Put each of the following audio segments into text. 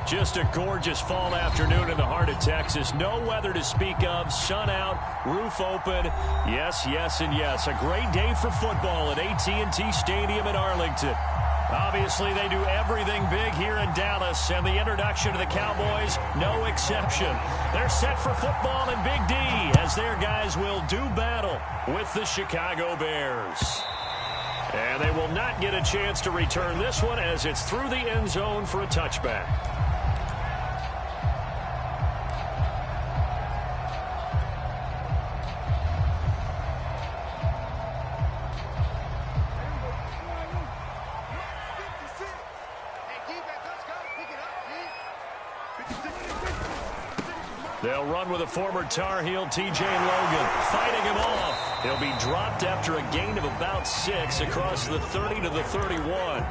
Just a gorgeous fall afternoon in the heart of Texas. No weather to speak of. Sun out, roof open. Yes, yes, and yes. A great day for football at AT&T Stadium in Arlington. Obviously, they do everything big here in Dallas, and the introduction to the Cowboys, no exception. They're set for football in Big D as their guys will do battle with the Chicago Bears. And they will not get a chance to return this one as it's through the end zone for a touchback. They'll run with a former Tar Heel, T.J. Logan, fighting him off. He'll be dropped after a gain of about 6 across the 30 to the 31.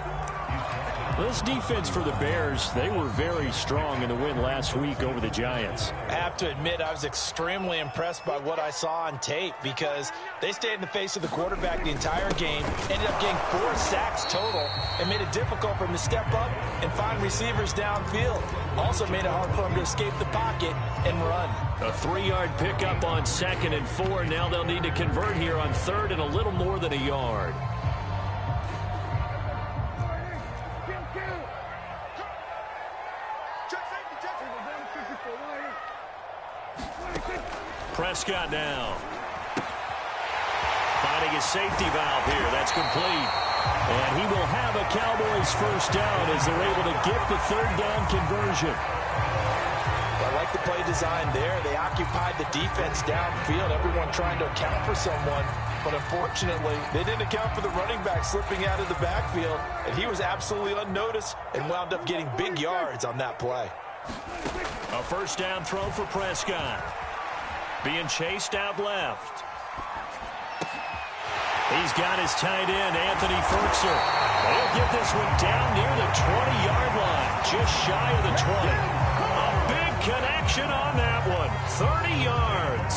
This defense for the Bears, they were very strong in the win last week over the Giants. I have to admit, I was extremely impressed by what I saw on tape because they stayed in the face of the quarterback the entire game, ended up getting 4 sacks total, and made it difficult for him to step up and find receivers downfield. Also made it hard for him to escape the pocket and run. A 3-yard pickup on 2nd and 4. Now they'll need to convert here on 3rd and a little more than a yard. Prescott now. Finding his safety valve here. That's complete. And he will have a Cowboys first down as they're able to get the 3rd down conversion. I like the play design there. They occupied the defense downfield, everyone trying to account for someone. But unfortunately, they didn't account for the running back slipping out of the backfield. And he was absolutely unnoticed and wound up getting big yards on that play. A first down throw for Prescott. Being chased out left. He's got his tight end, Anthony Ferkser. They'll get this one down near the 20-yard line, just shy of the 20. A big connection on that one, 30 yards.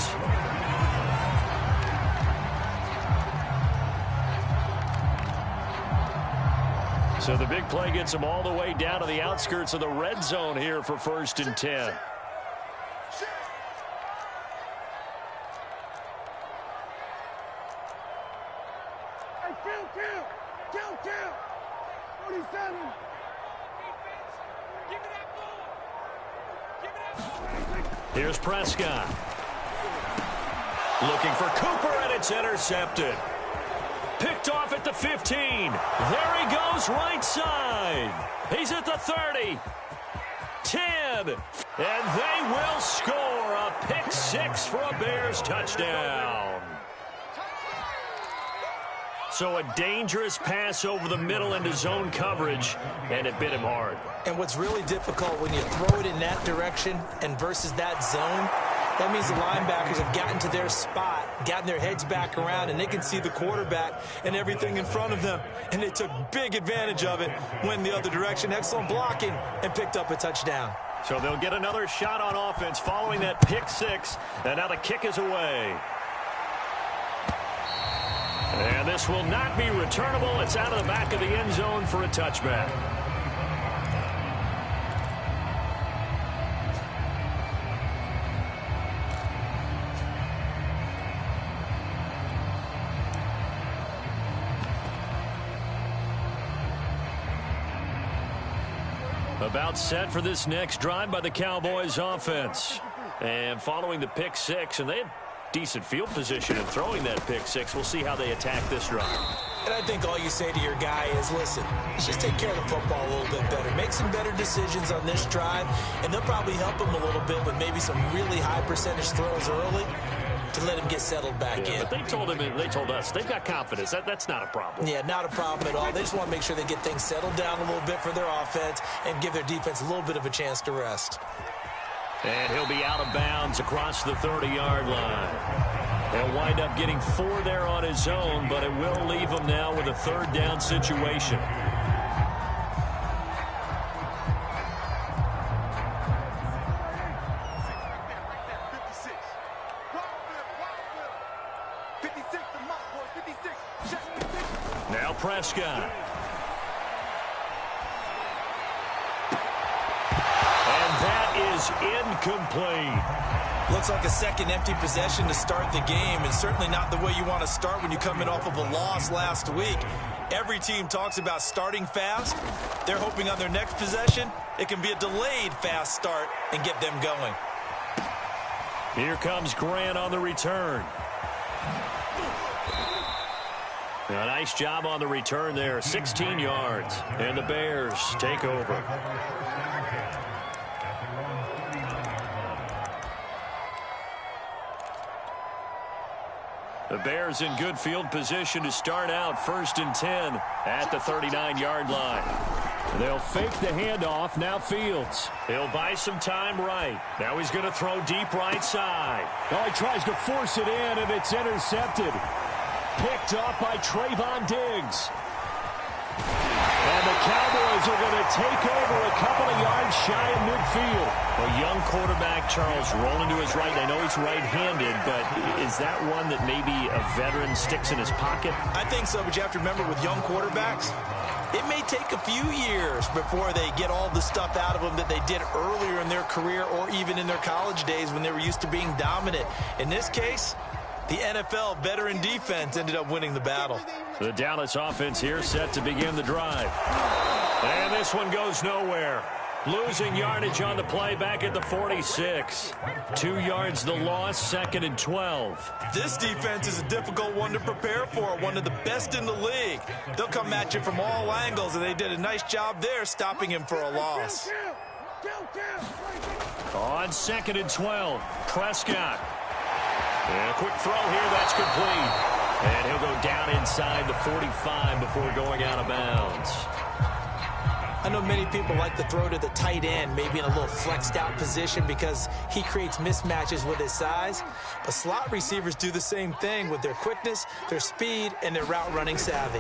So the big play gets him all the way down to the outskirts of the red zone here for 1st and 10. Here's Prescott. Looking for Cooper, and it's intercepted. Picked off at the 15. There he goes, right side. He's at the 30. 10. And they will score a pick 6 for a Bears touchdown. So a dangerous pass over the middle into zone coverage, and it bit him hard. And what's really difficult when you throw it in that direction and versus that zone, that means the linebackers have gotten to their spot, gotten their heads back around, and they can see the quarterback and everything in front of them. And they took big advantage of it, went the other direction, excellent blocking, and picked up a touchdown. So they'll get another shot on offense following that pick 6, and now the kick is away. And this will not be returnable. It's out of the back of the end zone for a touchback. About set for this next drive by the Cowboys offense. And following the pick 6, and they had decent field position in throwing that pick 6. We'll see how they attack this drive. And I think all you say to your guy is, listen, let's just take care of the football a little bit better. Make some better decisions on this drive, and they'll probably help him a little bit with maybe some really high percentage throws early to let him get settled back in. But they told us they've got confidence. That's not a problem. Yeah, not a problem at all. They just want to make sure they get things settled down a little bit for their offense and give their defense a little bit of a chance to rest. And he'll be out of bounds across the 30-yard line. He'll wind up getting 4 there on his own, but it will leave him now with a 3rd down situation. Now Prescott. is incomplete. Looks like a second empty possession to start the game, and certainly not the way you want to start when you come in off of a loss last week. Every team talks about starting fast. They're hoping on their next possession, it can be a delayed fast start and get them going. Here comes Grant on the return. A nice job on the return there, 16 yards, and the Bears take over. The Bears in good field position to start out 1st and 10 at the 39-yard line. They'll fake the handoff. Now Fields. He'll buy some time right. Now he's going to throw deep right side. Oh, he tries to force it in, and it's intercepted. Picked off by Trayvon Diggs. And the Cowboys are going to take over a couple of yards shy of midfield. A young quarterback, Charles, rolling to his right. I know he's right-handed, but is that one that maybe a veteran sticks in his pocket? I think so, but you have to remember with young quarterbacks, it may take a few years before they get all the stuff out of them that they did earlier in their career or even in their college days when they were used to being dominant. In this case, the NFL veteran defense ended up winning the battle. The Dallas offense here set to begin the drive. And this one goes nowhere. Losing yardage on the play back at the 46. 2 yards the loss, 2nd and 12. This defense is a difficult one to prepare for, one of the best in the league. They'll come at you from all angles, and they did a nice job there stopping him for a loss. On 2nd and 12, Prescott. And a quick throw here, that's complete. And he'll go down inside the 45 before going out of bounds. I know many people like to throw to the tight end, maybe in a little flexed out position because he creates mismatches with his size. But slot receivers do the same thing with their quickness, their speed, and their route running savvy.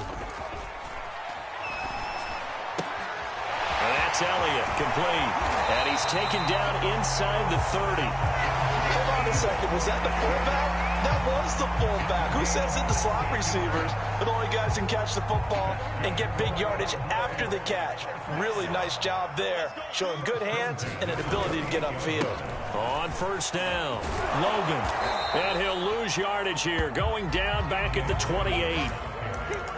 And that's Elliott, complete. And he's taken down inside the 30. Hold on a second, was that the fullback? That was the fullback. Who says it? The slot receivers. But only guys can catch the football and get big yardage after the catch. Really nice job there, showing good hands and an ability to get upfield. On 1st down, Logan. And he'll lose yardage here, going down back at the 28.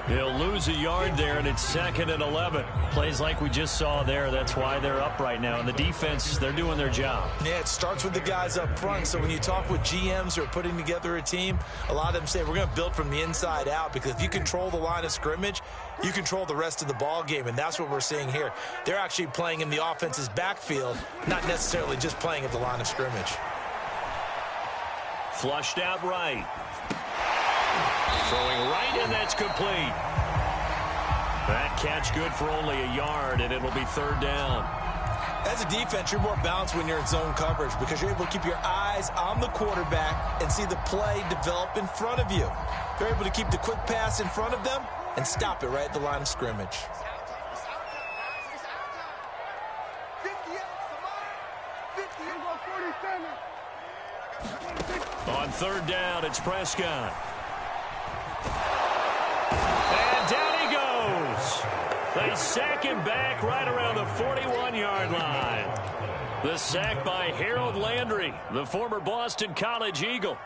He'll lose a yard there, and it's 2nd and 11. Plays like we just saw there. That's why they're up right now. And the defense, they're doing their job. Yeah, it starts with the guys up front. So when you talk with GMs who are putting together a team, a lot of them say we're going to build from the inside out, because if you control the line of scrimmage, you control the rest of the ball game, and that's what we're seeing here. They're actually playing in the offense's backfield, not necessarily just playing at the line of scrimmage. Flushed out right. Throwing right, and that's complete. That catch good for only a yard, and it'll be 3rd down. As a defense, you're more balanced when you're in zone coverage because you're able to keep your eyes on the quarterback and see the play develop in front of you. You're able to keep the quick pass in front of them and stop it right at the line of scrimmage. On 3rd down, it's Prescott. And down he goes. They sack him back right around the 41-yard line. The sack by Harold Landry, the former Boston College Eagle.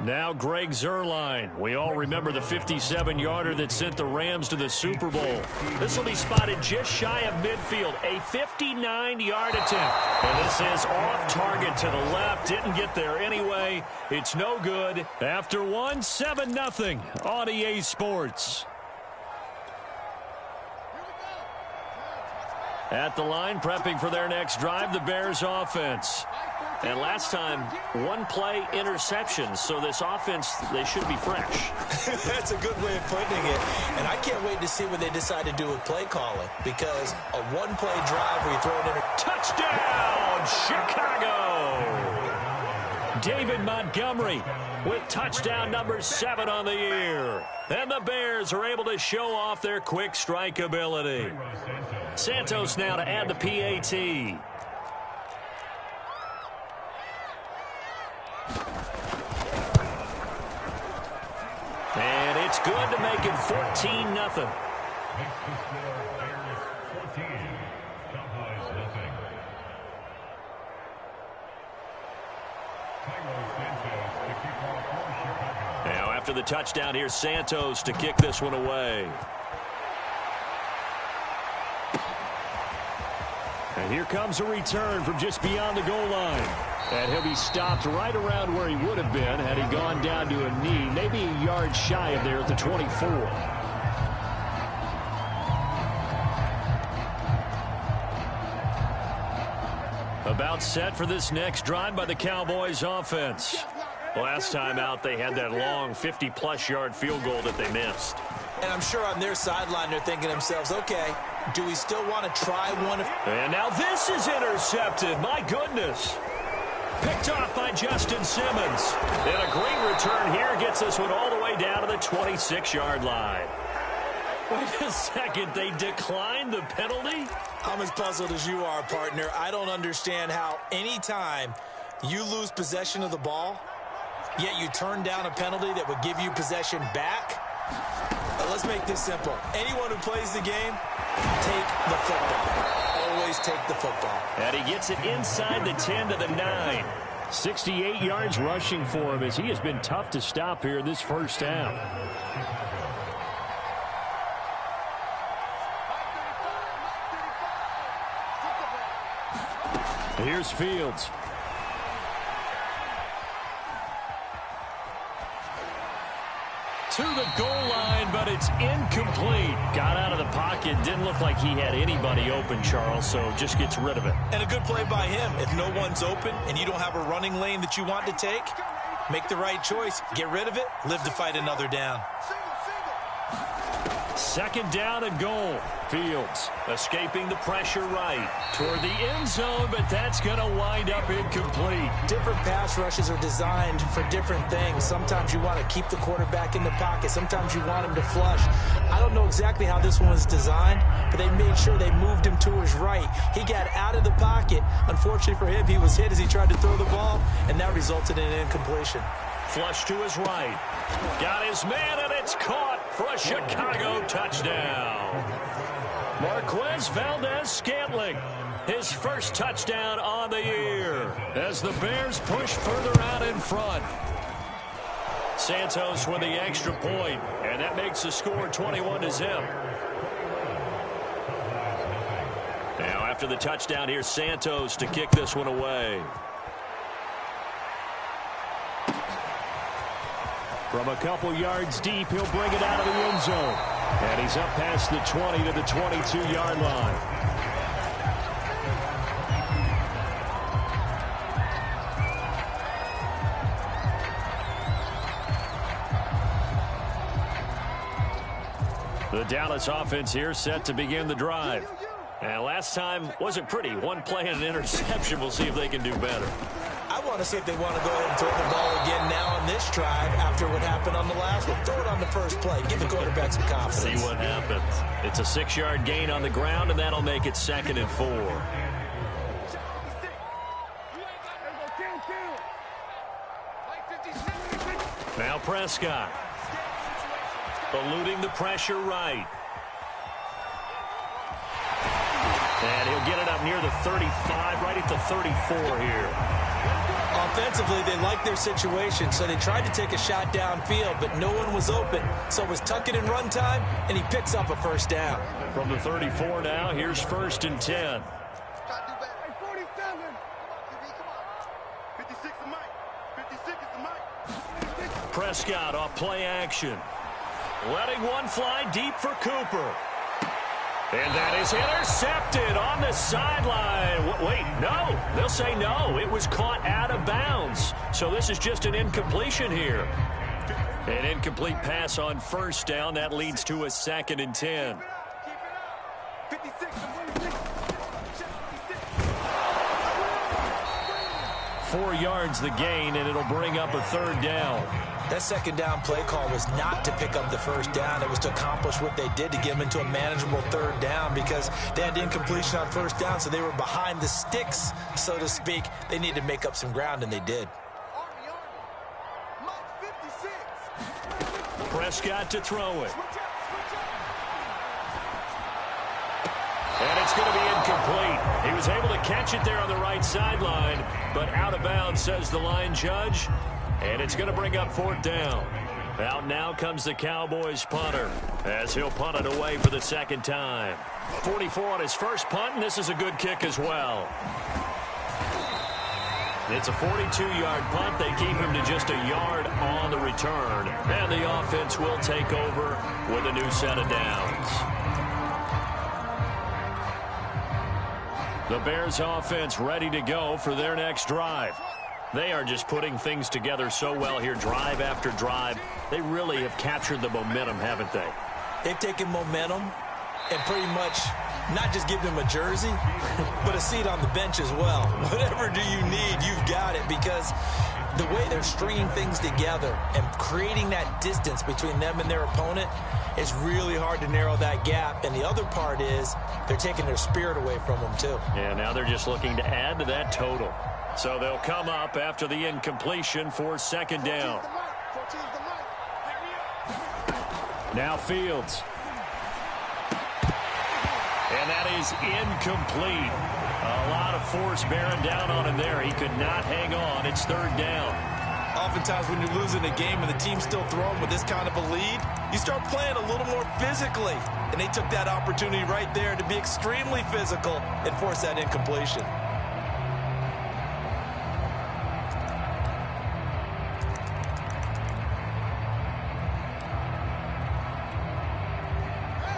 Now Greg Zuerlein. We all remember the 57-yarder that sent the Rams to the Super Bowl. This will be spotted just shy of midfield. A 59-yard attempt. And this is off target to the left. Didn't get there anyway. It's no good. After one, 7-0 on EA Sports. At the line, prepping for their next drive, the Bears offense. And last time, one play interception. So this offense, they should be fresh. That's a good way of putting it. And I can't wait to see what they decide to do with play calling. Because a one-play drive where you throw it in a touchdown, Chicago! David Montgomery with touchdown number 7 on the year. And the Bears are able to show off their quick strike ability. Santos now to add the PAT. And it's good to make it 14-0. Now after the touchdown, here's Santos to kick this one away. And here comes a return from just beyond the goal line. And he'll be stopped right around where he would have been had he gone down to a knee, maybe a yard shy of there at the 24. About set for this next drive by the Cowboys offense. Last time out, they had that long 50-plus yard field goal that they missed. And I'm sure on their sideline they're thinking to themselves, okay, do we still want to try one? And now this is intercepted. My goodness. Picked off by Justin Simmons. And a great return here gets this one all the way down to the 26-yard line. Wait a second, they declined the penalty? I'm as puzzled as you are, partner. I don't understand how any time you lose possession of the ball, yet you turn down a penalty that would give you possession back. Let's make this simple. Anyone who plays the game, take the football. Always take the football. And he gets it inside the 10 to the 9. 68 yards rushing for him as he has been tough to stop here in this first half. Here's Fields. To the goal line, but it's incomplete. Got out of the pocket. Didn't look like he had anybody open, Charles, so just gets rid of it. And a good play by him. If no one's open and you don't have a running lane that you want to take, make the right choice. Get rid of it. Live to fight another down. Second down and goal. Fields escaping the pressure right toward the end zone, but that's going to wind up incomplete. Different pass rushes are designed for different things. Sometimes you want to keep the quarterback in the pocket. Sometimes you want him to flush. I don't know exactly how this one was designed, but they made sure they moved him to his right. He got out of the pocket. Unfortunately for him, he was hit as he tried to throw the ball, and that resulted in an incompletion. Flush to his right. Got his man, and it's caught for a Chicago touchdown. Marquez Valdez-Scantling, his first touchdown on the year as the Bears push further out in front. Santos with the extra point, and that makes the score 21-0. Now after the touchdown, here's Santos to kick this one away. From a couple yards deep, he'll bring it out of the end zone. And he's up past the 20 to the 22-yard line. The Dallas offense here set to begin the drive. And last time wasn't pretty. One play and an interception. We'll see if they can do better. I want to see if they want to go ahead and throw the ball again now on this drive after what happened on the last one. Throw it on the first play. Give the quarterback some confidence. See what happens. It's a 6-yard gain on the ground, and that'll make it 2nd and 4. Now Prescott. Eluding the pressure right. And he'll get it up near the 35, right at the 34 here. Offensively, they liked their situation, so they tried to take a shot downfield, but no one was open. So it was tuck it in run time, and he picks up a first down. From the 34 now, here's 1st and 10. Prescott off play action. Letting one fly deep for Cooper. And that is intercepted on the sideline. Wait, no. They'll say no. It was caught out of bounds. So this is just an incompletion here. An incomplete pass on first down. That leads to a 2nd and 10. 4 yards the gain, and it'll bring up a 3rd down. That 2nd down play call was not to pick up the first down. It was to accomplish what they did to get them into a manageable 3rd down because they had incompletion on first down, so they were behind the sticks, so to speak. They needed to make up some ground, and they did. Prescott to throw it. And it's going to be incomplete. He was able to catch it there on the right sideline, but out of bounds, says the line judge. And it's going to bring up 4th down. Out now comes the Cowboys punter, as he'll punt it away for the 2nd time. 44 on his first punt, and this is a good kick as well. It's a 42-yard punt. They keep him to just a yard on the return. And the offense will take over with a new set of downs. The Bears offense ready to go for their next drive. They are just putting things together so well here, drive after drive. They really have captured the momentum, haven't they? They've taken momentum and pretty much not just give them a jersey, but a seat on the bench as well. Whatever do you need, you've got it, because the way they're stringing things together and creating that distance between them and their opponent, it's really hard to narrow that gap. And the other part is they're taking their spirit away from them, too. Yeah, now they're just looking to add to that total. So they'll come up after the incompletion for 2nd down. Now Fields. And that is incomplete. A lot of force bearing down on him there. He could not hang on. It's 3rd down. Oftentimes when you're losing a game and the team's still throwing with this kind of a lead, you start playing a little more physically. And they took that opportunity right there to be extremely physical and force that incompletion.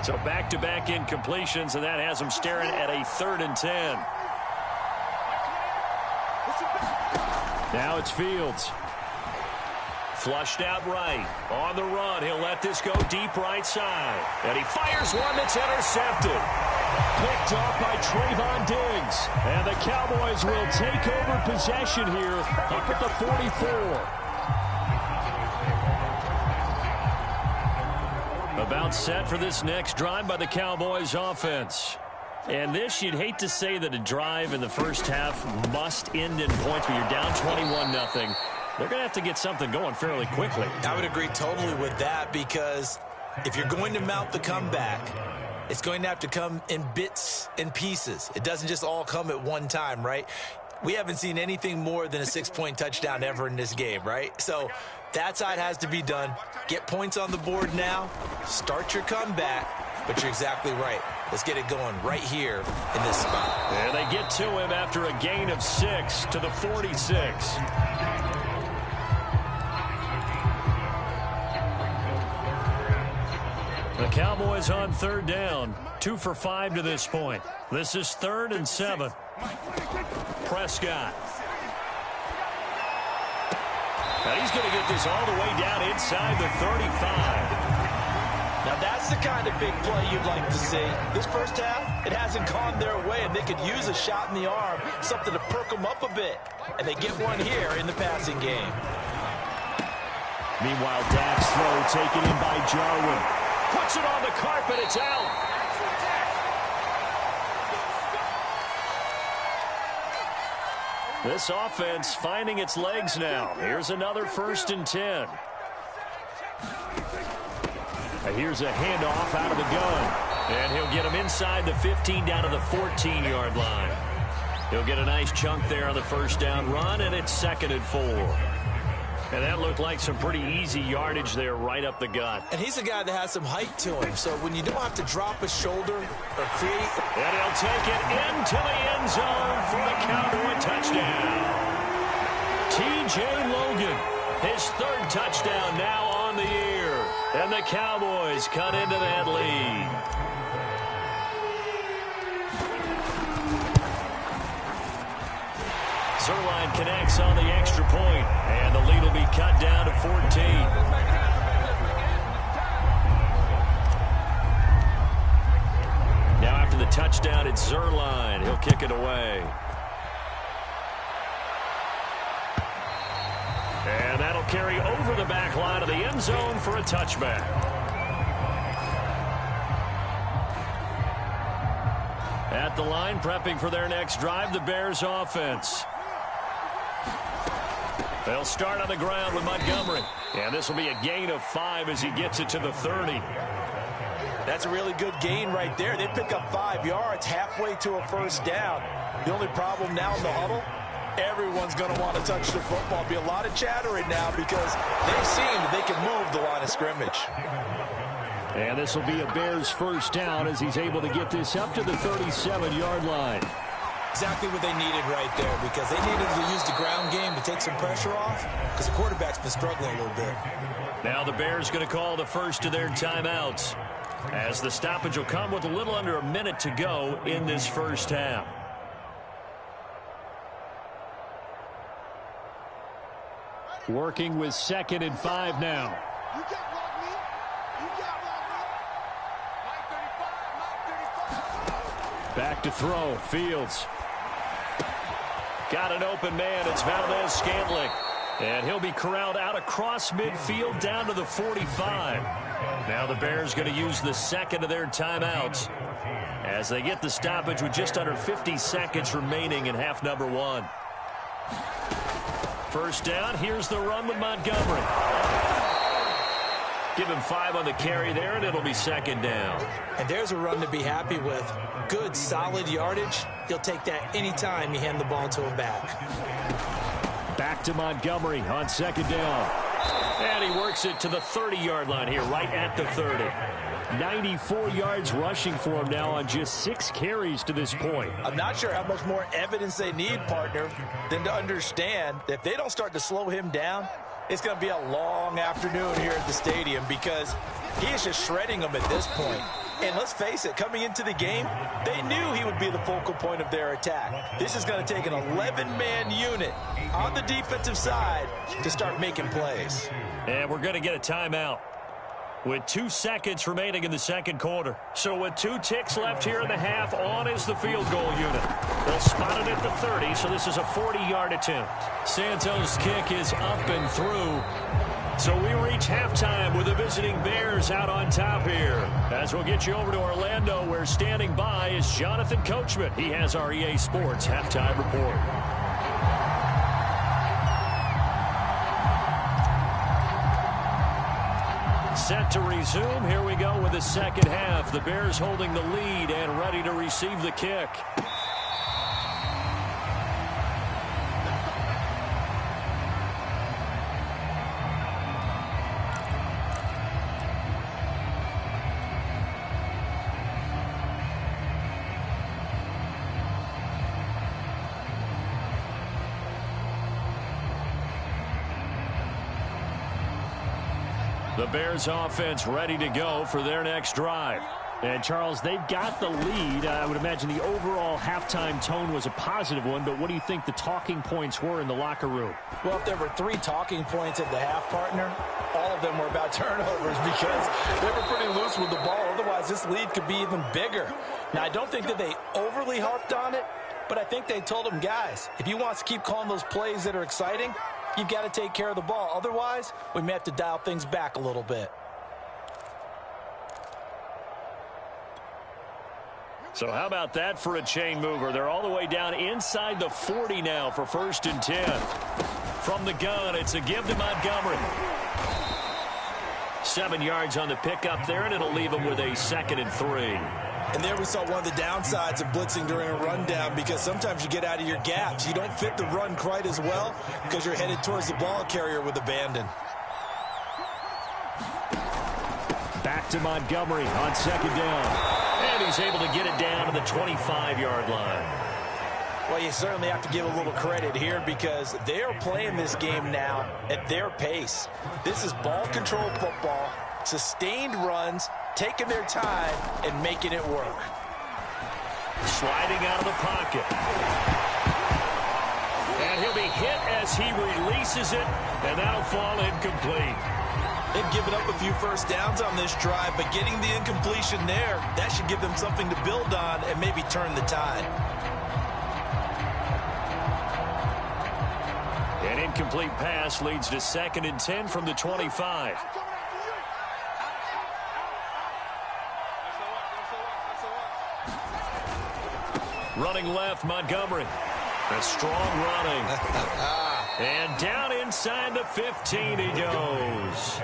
So back-to-back incompletions, and that has them staring at a 3rd and 10. Now it's Fields. Flushed out right. On the run, he'll let this go deep right side. And he fires one that's intercepted. Picked off by Trayvon Diggs. And the Cowboys will take over possession here up at the 44. About set for this next drive by the Cowboys offense. And this, you'd hate to say that a drive in the first half must end in points, but you're down 21-0. They're going to have to get something going fairly quickly. I would agree totally with that, because if you're going to mount the comeback, it's going to have to come in bits and pieces. It doesn't just all come at one time, right? We haven't seen anything more than a 6-point touchdown ever in this game, right? So that side has to be done. Get points on the board now. Start your comeback. But you're exactly right. Let's get it going right here in this spot. And they get to him after a gain of 6 to the 46. The Cowboys on 3rd down. 2 for 5 to this point. This is 3rd and 7. Prescott. Now he's going to get this all the way down inside the 35. Now that's the kind of big play you'd like to see. This first half, it hasn't gone their way, and they could use a shot in the arm, something to perk them up a bit. And they get one here in the passing game. Meanwhile, Dak's throw taken in by Jarwin. Puts it on the carpet. It's out. This offense finding its legs now. Here's another 1st and 10. And here's a handoff out of the gun. And he'll get him inside the 15 down to the 14-yard line. He'll get a nice chunk there on the 1st down run, and it's 2nd and 4. And that looked like some pretty easy yardage there right up the gut. And he's a guy that has some height to him, so when you don't have to drop a shoulder or create... And he'll take it into the end zone for the Cowboy touchdown. T.J. Logan, his 3rd touchdown now on the year. And the Cowboys cut into that lead. Zerline connects on the extra point, and the lead will be cut down to 14. Now after the touchdown, it's Zerline. He'll kick it away. And that'll carry over the back line of the end zone for a touchback. At the line, prepping for their next drive, the Bears offense. They'll start on the ground with Montgomery. And this will be a gain of 5 as he gets it to the 30. That's a really good gain right there. They pick up 5 yards halfway to a first down. The only problem now in the huddle, everyone's going to want to touch the football. Be a lot of chattering now because they've seen that they can move the line of scrimmage. And this will be a Bears first down as he's able to get this up to the 37-yard line. Exactly what they needed right there because they needed to use the ground game to take some pressure off because the quarterback's been struggling a little bit. Now the Bears going to call the first of their timeouts as the stoppage will come with a little under a minute to go in this first half. Working with 2nd and 5 now. Back to throw. Fields. Got an open man. It's Valdez-Scantling. And he'll be corralled out across midfield down to the 45. Now the Bears going to use the second of their timeouts as they get the stoppage with just under 50 seconds remaining in half number 1. First down. Here's the run with Montgomery. Give him 5 on the carry there, and it'll be 2nd down. And there's a run to be happy with. Good, solid yardage. He'll take that anytime you hand the ball to him back. Back to Montgomery on 2nd down. And he works it to the 30-yard line here, right at the 30. 94 yards rushing for him now on just 6 carries to this point. I'm not sure how much more evidence they need, partner, than to understand that if they don't start to slow him down, it's going to be a long afternoon here at the stadium because he is just shredding them at this point. And let's face it, coming into the game, they knew he would be the focal point of their attack. This is going to take an 11-man unit on the defensive side to start making plays. And we're going to get a timeout with 2 seconds remaining in the second quarter. So with 2 ticks left here in the half, on is the field goal unit. They'll spot it at the 30, so this is a 40-yard attempt. Santos' kick is up and through. So we reach halftime with the visiting Bears out on top here. As we'll get you over to Orlando, where standing by is Jonathan Coachman. He has our EA Sports halftime report. Set to resume. Here we go with the second half. The Bears holding the lead and ready to receive the kick. The Bears offense ready to go for their next drive. And, Charles, they've got the lead. I would imagine the overall halftime tone was a positive one, but what do you think the talking points were in the locker room? Well, if there were 3 talking points at the half, partner, all of them were about turnovers because they were pretty loose with the ball. Otherwise, this lead could be even bigger. Now, I don't think that they overly harped on it, but I think they told them, guys, if you want to keep calling those plays that are exciting, you've got to take care of the ball. Otherwise, we may have to dial things back a little bit. So how about that for a chain mover? They're all the way down inside the 40 now for 1st and 10. From the gun, it's a give to Montgomery. 7 yards on the pickup there, and it'll leave him with a 2nd and 3. And there we saw one of the downsides of blitzing during a rundown because sometimes you get out of your gaps. You don't fit the run quite as well because you're headed towards the ball carrier with abandon. Back to Montgomery on 2nd down. And he's able to get it down to the 25-yard line. Well, you certainly have to give a little credit here because they are playing this game now at their pace. This is ball control football, sustained runs, taking their time and making it work. Sliding out of the pocket. And he'll be hit as he releases it, and that'll fall incomplete. They've given up a few first downs on this drive, but getting the incompletion there, that should give them something to build on and maybe turn the tide. An incomplete pass leads to 2nd and 10 from the 25. Running left, Montgomery. A strong running. And down inside the 15 he goes.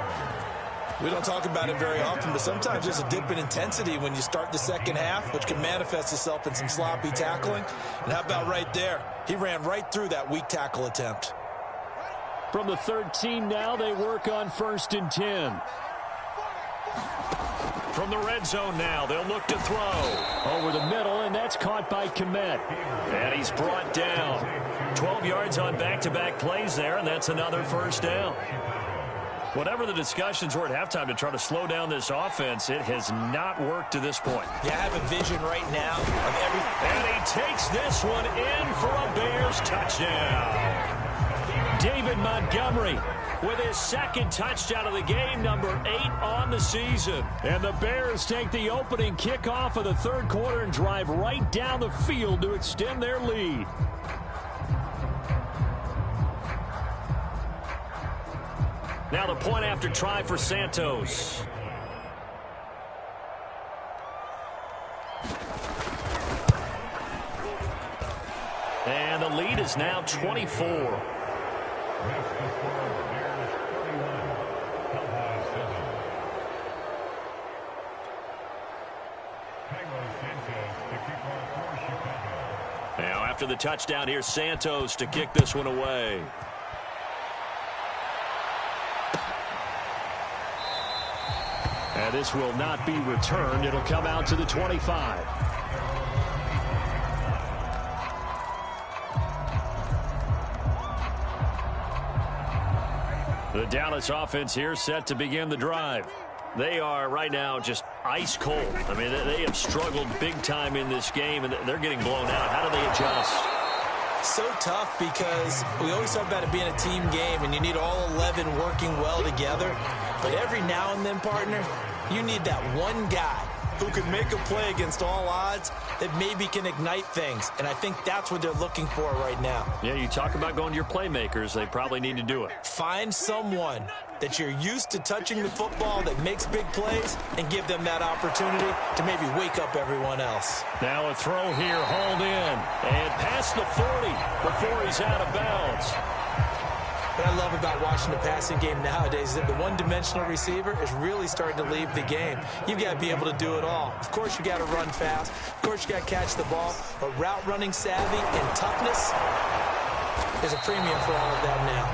We don't talk about it very often, but sometimes there's a dip in intensity when you start the second half, which can manifest itself in some sloppy tackling. And how about right there? He ran right through that weak tackle attempt. From the 13 now, they work on 1st and 10. From the red zone now, they'll look to throw. Over the middle, and that's caught by Kmet. And he's brought down. 12 yards on back-to-back plays there, and that's another first down. Whatever the discussions were at halftime to try to slow down this offense, it has not worked to this point. Yeah, I have a vision right now of everything. And he takes this one in for a Bears touchdown. David Montgomery with his second touchdown of the game, number 8 on the season. And the Bears take the opening kickoff of the third quarter and drive right down the field to extend their lead. Now the point after try for Santos. And the lead is now 24. Now after the touchdown, here's Santos to kick this one away. And this will not be returned. It'll come out to the 25. The Dallas offense here set to begin the drive. They are right now just ice cold. I mean, they have struggled big time in this game, and they're getting blown out. How do they adjust? So tough because we always talk about it being a team game, and you need all 11 working well together. But every now and then, partner, you need that one guy who can make a play against all odds that maybe can ignite things. And I think that's what they're looking for right now. Yeah, you talk about going to your playmakers. They probably need to do it. Find someone that you're used to touching the football that makes big plays and give them that opportunity to maybe wake up everyone else. Now a throw here, hauled in, and past the 40 before he's out of bounds. What I love about watching the passing game nowadays is that the one-dimensional receiver is really starting to leave the game. You've got to be able to do it all. Of course, you got to run fast. Of course, you got to catch the ball. But route running savvy and toughness is a premium for all of that now.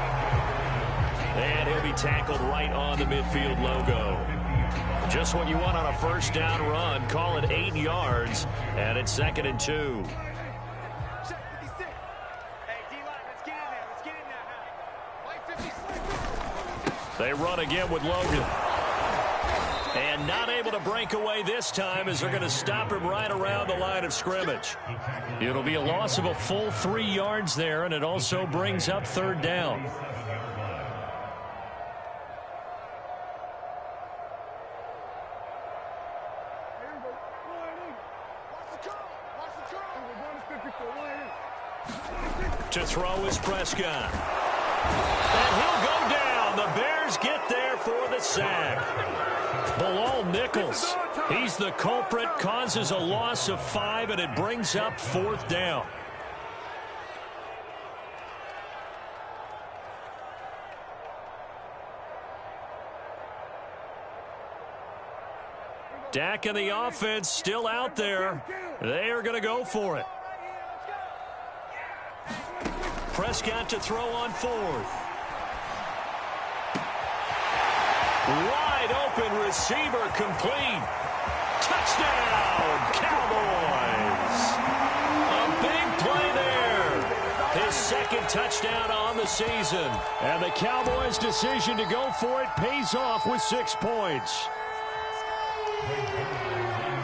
And he'll be tackled right on the midfield logo. Just what you want on a first down run. Call it 8 yards, and it's 2nd and 2. They run again with Logan. And not able to break away this time as they're going to stop him right around the line of scrimmage. It'll be a loss of a full 3 yards there, and it also brings up 3rd down. To throw is Prescott. And he'll go down. The Bears get there for the sack. Bilal Nichols, he's the culprit, causes a loss of 5, and it brings up 4th down. Dak and the offense still out there. They are going to go for it. Prescott to throw on 4th. Wide open receiver complete. Touchdown, Cowboys. A big play there. His 2nd touchdown on the season. And the Cowboys' decision to go for it pays off with 6 points.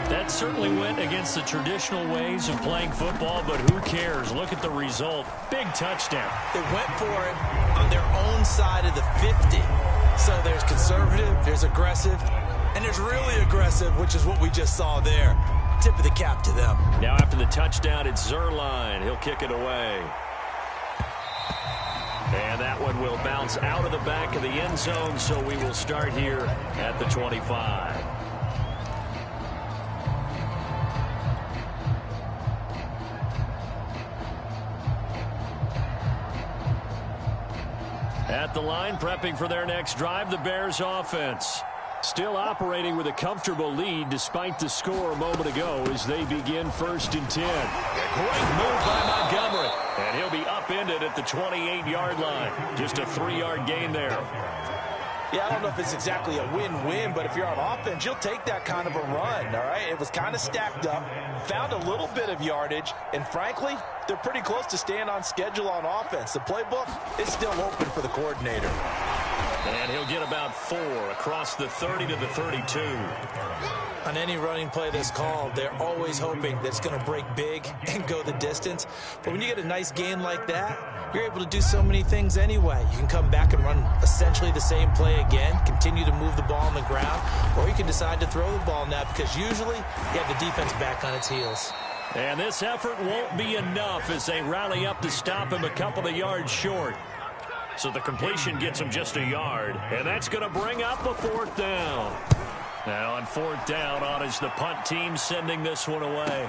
That certainly went against the traditional ways of playing football, but who cares? Look at the result. Big touchdown. They went for it on their own side of the 50. So there's conservative, there's aggressive, and there's really aggressive, which is what we just saw there. Tip of the cap to them. Now after the touchdown, it's Zerline. He'll kick it away. And that one will bounce out of the back of the end zone, so we will start here at the 25. At the line, prepping for their next drive, the Bears offense. Still operating with a comfortable lead despite the score a moment ago as they begin 1st and 10. A great move by Montgomery. And he'll be upended at the 28-yard line. Just a 3-yard gain there. Yeah, I don't know if it's exactly a win-win, but if you're on offense, you'll take that kind of a run, all right? It was kind of stacked up, found a little bit of yardage, and frankly, they're pretty close to staying on schedule on offense. The playbook is still open for the coordinator. And he'll get about 4 across the 30 to the 32. On any running play that's called, they're always hoping that it's going to break big and go the distance. But when you get a nice game like that, you're able to do so many things anyway. You can come back and run essentially the same play again, continue to move the ball on the ground, or you can decide to throw the ball now because usually you have the defense back on its heels. And this effort won't be enough as they rally up to stop him a couple of yards short. So the completion gets him just a yard, and that's going to bring up a 4th down. Now on 4th down, on is the punt team sending this one away.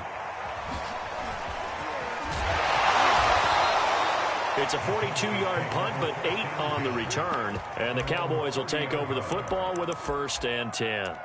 It's a 42-yard punt, but 8 on the return, and the Cowboys will take over the football with a 1st and 10.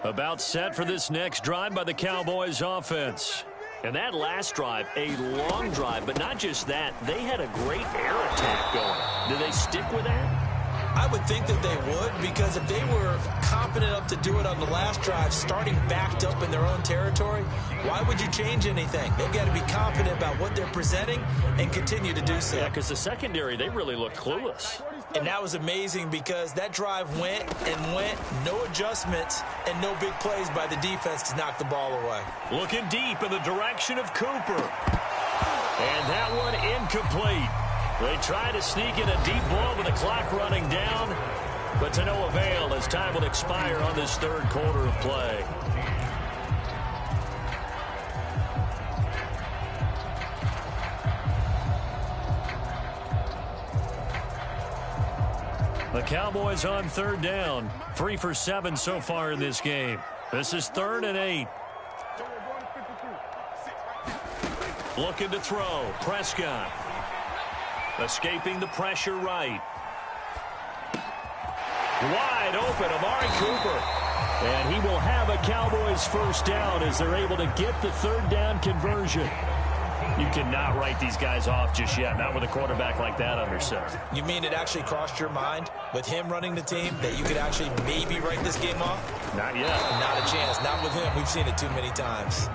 About set for this next drive by the Cowboys offense. And that last drive, a long drive, but not just that. They had a great air attack going. Do they stick with that? I would think that they would, because if they were competent enough to do it on the last drive, starting backed up in their own territory, why would you change anything? They've got to be confident about what they're presenting and continue to do so. Yeah, because the secondary, they really looked clueless. And that was amazing because that drive went and went, no adjustments, and no big plays by the defense to knock the ball away. Looking deep in the direction of Cooper. And that one incomplete. They try to sneak in a deep ball with the clock running down, but to no avail as time will expire on this 3rd quarter of play. The Cowboys on 3rd down, 3 for 7 so far in this game. This is 3rd and 8. Looking to throw, Prescott. Escaping the pressure right. Wide open, Amari Cooper. And he will have a Cowboys 1st down as they're able to get the 3rd down conversion. You cannot write these guys off just yet, not with a quarterback like that under center. You mean it actually crossed your mind with him running the team that you could actually maybe write this game off? Not yet. Not a chance. Not with him. We've seen it too many times.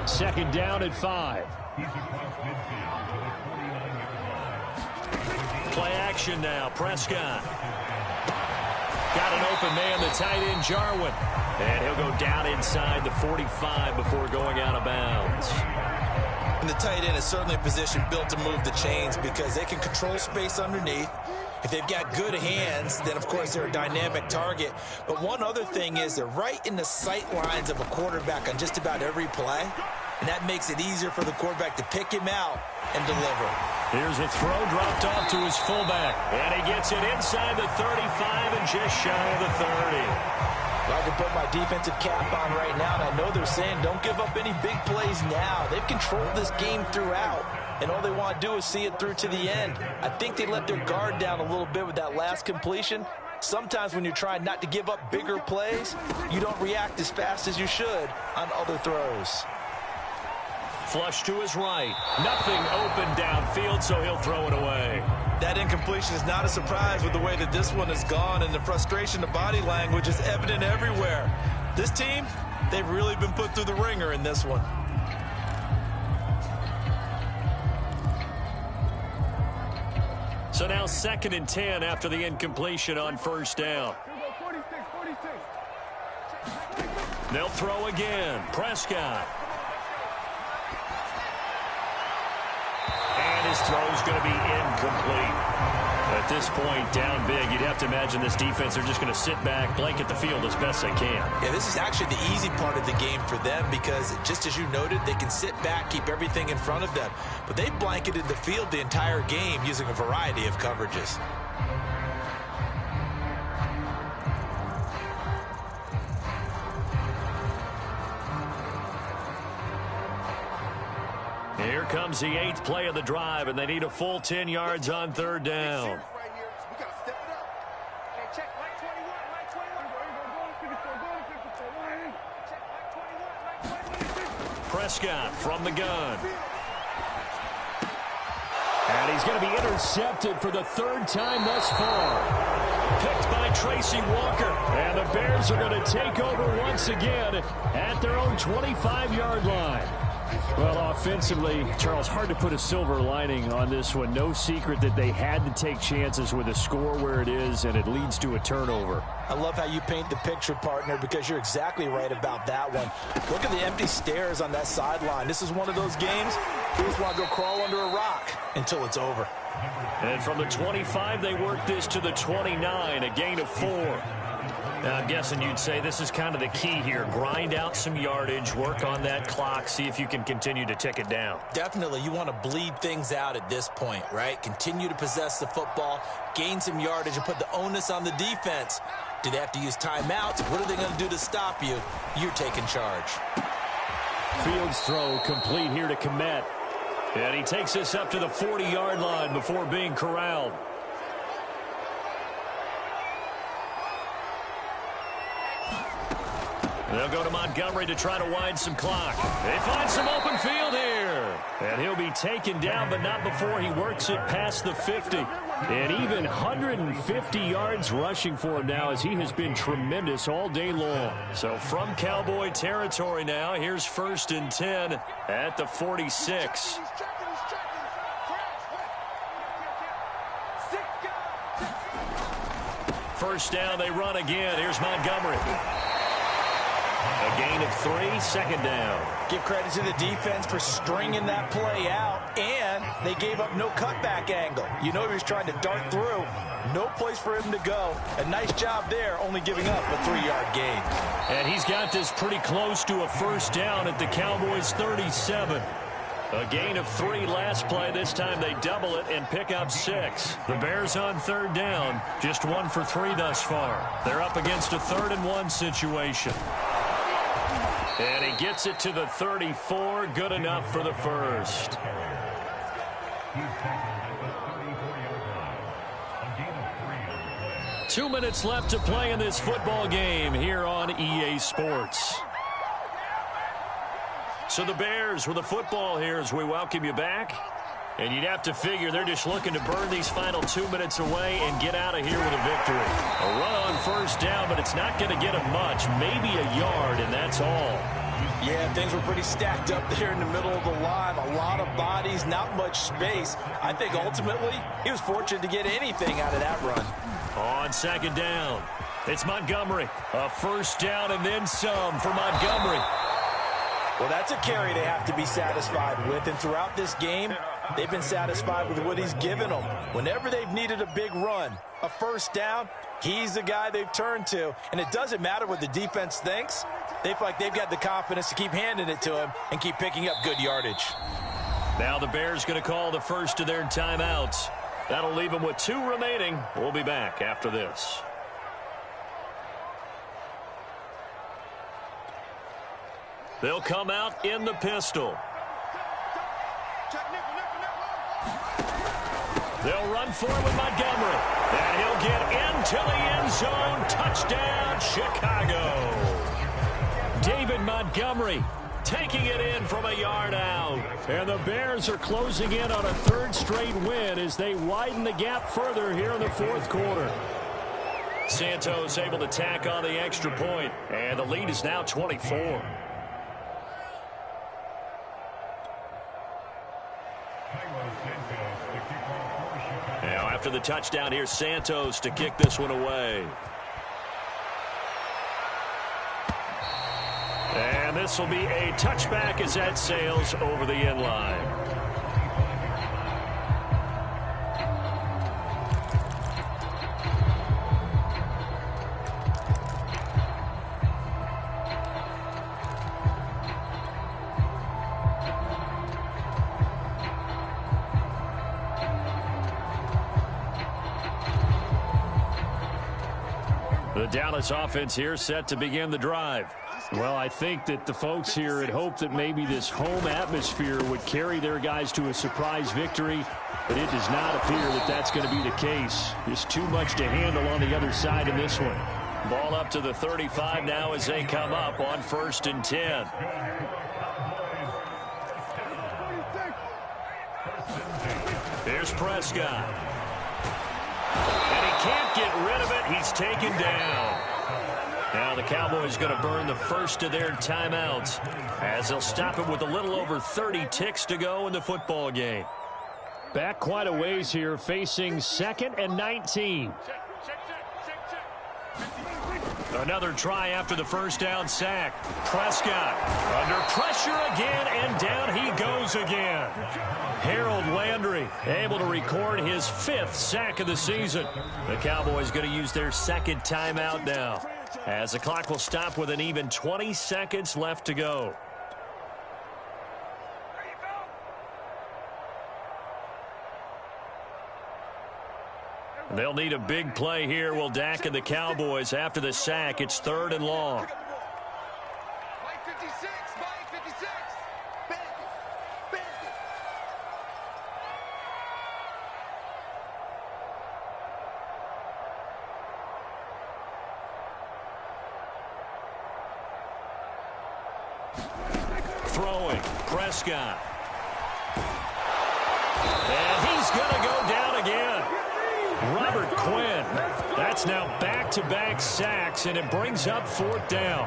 2nd down at 5. Play action now. Prescott. Got an open man, the tight end, Jarwin. And he'll go down inside the 45 before going out of bounds. And the tight end is certainly a position built to move the chains because they can control space underneath. If they've got good hands, then, of course, they're a dynamic target. But one other thing is they're right in the sight lines of a quarterback on just about every play. And that makes it easier for the quarterback to pick him out and deliver. Here's a throw dropped off to his fullback. And he gets it inside the 35 and just shy of the 30. I can put my defensive cap on right now, and I know they're saying don't give up any big plays now. They've controlled this game throughout, and all they want to do is see it through to the end. I think they let their guard down a little bit with that last completion. Sometimes when you're trying not to give up bigger plays, you don't react as fast as you should on other throws. Flush to his right. Nothing open downfield, so he'll throw it away. That incompletion is not a surprise with the way that this one has gone, and the frustration, the body language is evident everywhere. This team, they've really been put through the ringer in this one. So now 2nd and 10 after the incompletion on 1st down. They'll throw again. Prescott. And his throw is going to be incomplete. At this point, down big, you'd have to imagine this defense, they're just going to sit back, blanket the field as best they can. Yeah, this is actually the easy part of the game for them because, just as you noted, they can sit back, keep everything in front of them. But they've blanketed the field the entire game using a variety of coverages. Here comes the 8th play of the drive, and they need a full 10 yards on 3rd down. Prescott from the gun. And he's going to be intercepted for the 3rd time thus far. Picked by Tracy Walker. And the Bears are going to take over once again at their own 25-yard line. Well, offensively, Charles, hard to put a silver lining on this one. No secret that they had to take chances with a score where it is, and it leads to a turnover. I love how you paint the picture, partner, because you're exactly right about that one. Look at the empty stairs on that sideline. This is one of those games you just want to go crawl under a rock until it's over. And from the 25, they work this to the 29, a gain of 4. Now, I'm guessing you'd say this is kind of the key here. Grind out some yardage, work on that clock, see if you can continue to tick it down. Definitely. You want to bleed things out at this point, right? Continue to possess the football, gain some yardage, and put the onus on the defense. Do they have to use timeouts? What are they going to do to stop you? You're taking charge. Fields throw complete here to Kmet. And he takes this up to the 40-yard line before being corralled. They'll go to Montgomery to try to wind some clock. They find some open field here. And he'll be taken down, but not before he works it past the 50. And even 150 yards rushing for him now, as he has been tremendous all day long. So from Cowboy territory now, here's 1st and 10 at the 46. First down, they run again. Here's Montgomery. A gain of 3, 2nd down. Give credit to the defense for stringing that play out, and they gave up no cutback angle. You know he was trying to dart through. No place for him to go. A nice job there, only giving up a 3-yard gain. And he's got this pretty close to a 1st down at the Cowboys' 37. A gain of 3 last play. This time they double it and pick up 6. The Bears on 3rd down, just 1 for 3 thus far. They're up against a 3rd and 1 situation. And he gets it to the 34. Good enough for the 1st. 2 minutes left to play in this football game here on EA Sports. So the Bears with the football here as we welcome you back. And you'd have to figure they're just looking to burn these final 2 minutes away and get out of here with a victory. A run on 1st down, but it's not going to get them much. Maybe a yard, and that's all. Yeah, things were pretty stacked up there in the middle of the line. A lot of bodies, not much space. I think ultimately he was fortunate to get anything out of that run. On 2nd down, it's Montgomery. A 1st down and then some for Montgomery. Well, that's a carry they have to be satisfied with. And throughout this game, they've been satisfied with what he's given them. Whenever they've needed a big run, a 1st down, he's the guy they've turned to. And it doesn't matter what the defense thinks. They feel like they've got the confidence to keep handing it to him and keep picking up good yardage. Now the Bears going to call the first of their timeouts. That'll leave them with 2 remaining. We'll be back after this. They'll come out in the pistol. They'll run forward with Montgomery. And he'll get into the end zone. Touchdown, Chicago. David Montgomery taking it in from a yard out. And the Bears are closing in on a 3rd straight win as they widen the gap further here in the 4th quarter. Santos able to tack on the extra point. And the lead is now 24. Now after the touchdown, here's Santos to kick this one away. And this will be a touchback as that sails over the end line. The Dallas offense here set to begin the drive. Well, I think that the folks here had hoped that maybe this home atmosphere would carry their guys to a surprise victory, but it does not appear that that's going to be the case. Just too much to handle on the other side in this one. Ball up to the 35 now as they come up on 1st and 10. Here's Prescott. And he can't get rid of it. He's taken down. Now the Cowboys going to burn the first of their timeouts as they'll stop it with a little over 30 ticks to go in the football game. Back quite a ways here, facing 2nd and 19. Another try after the first down sack. Prescott under pressure again, and down he goes again. Harold Landry able to record his 5th sack of the season. The Cowboys going to use their 2nd timeout now, as the clock will stop with an even 20 seconds left to go. They'll need a big play here, will Dak and the Cowboys. After the sack, it's 3rd and long. Throwing, Prescott. And he's going to go down again. Robert Quinn. That's now back-to-back sacks, and it brings up 4th down.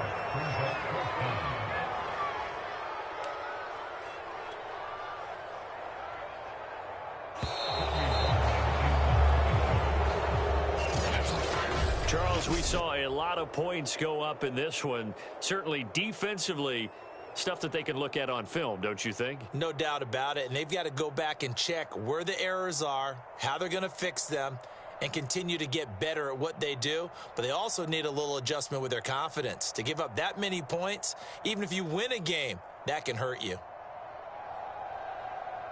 Charles, we saw a lot of points go up in this one. Certainly defensively, stuff that they can look at on film, don't you think? No doubt about it, and they've got to go back and check where the errors are, how they're going to fix them, and continue to get better at what they do. But they also need a little adjustment with their confidence. To give up that many points, even if you win a game, that can hurt you.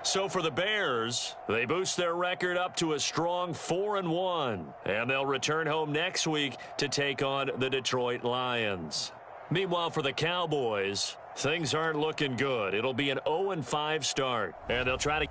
So for the Bears, they boost their record up to a strong 4-1, and they'll return home next week to take on the Detroit Lions. Meanwhile, for the Cowboys, things aren't looking good. It'll be an 0-5 start, and they'll try to